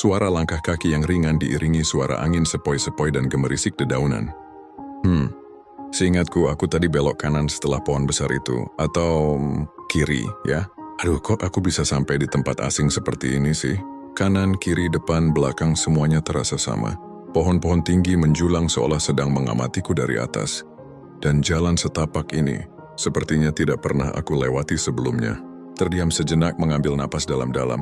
Suara langkah kaki yang ringan diiringi suara angin sepoi-sepoi dan gemerisik dedaunan. Seingatku aku tadi belok kanan setelah pohon besar itu, atau kiri ya. Aduh, kok aku bisa sampai di tempat asing seperti ini sih? Kanan, kiri, depan, belakang semuanya terasa sama. Pohon-pohon tinggi menjulang seolah sedang mengamatiku dari atas. Dan jalan setapak ini sepertinya tidak pernah aku lewati sebelumnya. Terdiam sejenak mengambil napas dalam-dalam.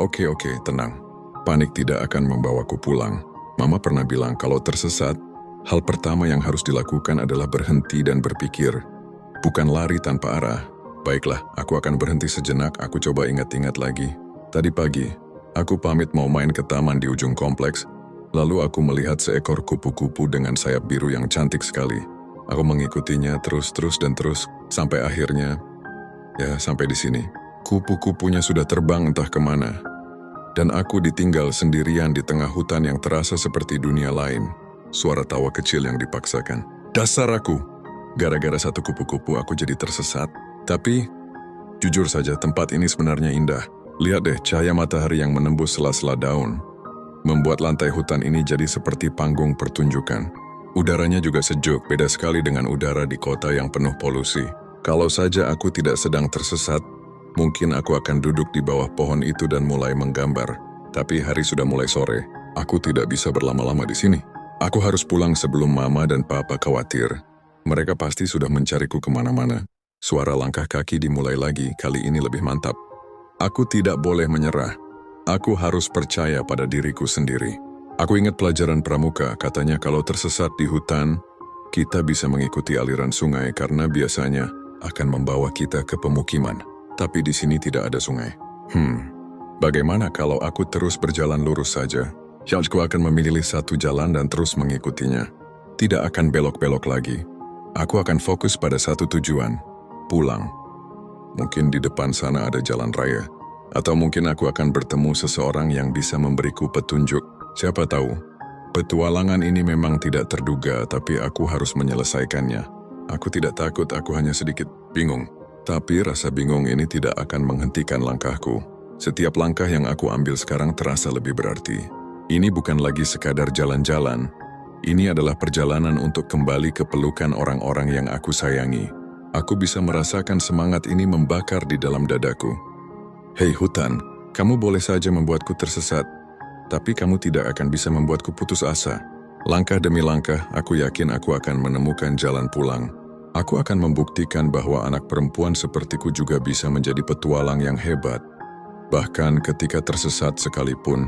Oke, tenang. Panik tidak akan membawaku pulang. Mama pernah bilang kalau tersesat, hal pertama yang harus dilakukan adalah berhenti dan berpikir. Bukan lari tanpa arah. Baiklah, aku akan berhenti sejenak, aku coba ingat-ingat lagi. Tadi pagi, aku pamit mau main ke taman di ujung kompleks, lalu aku melihat seekor kupu-kupu dengan sayap biru yang cantik sekali. Aku mengikutinya terus, sampai akhirnya, sampai di sini. Kupu-kupunya sudah terbang entah kemana. Dan aku ditinggal sendirian di tengah hutan yang terasa seperti dunia lain. Suara tawa kecil yang dipaksakan. Dasar aku! Gara-gara satu kupu-kupu aku jadi tersesat. Tapi, jujur saja tempat ini sebenarnya indah. Lihat deh cahaya matahari yang menembus sela-sela daun. Membuat lantai hutan ini jadi seperti panggung pertunjukan. Udaranya juga sejuk, beda sekali dengan udara di kota yang penuh polusi. Kalau saja aku tidak sedang tersesat, mungkin aku akan duduk di bawah pohon itu dan mulai menggambar. Tapi hari sudah mulai sore. Aku tidak bisa berlama-lama di sini. Aku harus pulang sebelum Mama dan Papa khawatir. Mereka pasti sudah mencariku kemana-mana. Suara langkah kaki dimulai lagi, kali ini lebih mantap. Aku tidak boleh menyerah. Aku harus percaya pada diriku sendiri. Aku ingat pelajaran pramuka, katanya kalau tersesat di hutan, kita bisa mengikuti aliran sungai karena biasanya akan membawa kita ke pemukiman. Tapi di sini tidak ada sungai. Bagaimana kalau aku terus berjalan lurus saja? Aku akan memilih satu jalan dan terus mengikutinya. Tidak akan belok-belok lagi. Aku akan fokus pada satu tujuan, pulang. Mungkin di depan sana ada jalan raya. Atau mungkin aku akan bertemu seseorang yang bisa memberiku petunjuk. Siapa tahu, petualangan ini memang tidak terduga, tapi aku harus menyelesaikannya. Aku tidak takut, aku hanya sedikit bingung. Tapi rasa bingung ini tidak akan menghentikan langkahku. Setiap langkah yang aku ambil sekarang terasa lebih berarti. Ini bukan lagi sekadar jalan-jalan. Ini adalah perjalanan untuk kembali ke pelukan orang-orang yang aku sayangi. Aku bisa merasakan semangat ini membakar di dalam dadaku. Hei hutan, kamu boleh saja membuatku tersesat, tapi kamu tidak akan bisa membuatku putus asa. Langkah demi langkah, aku yakin aku akan menemukan jalan pulang. Aku akan membuktikan bahwa anak perempuan sepertiku juga bisa menjadi petualang yang hebat. Bahkan ketika tersesat sekalipun,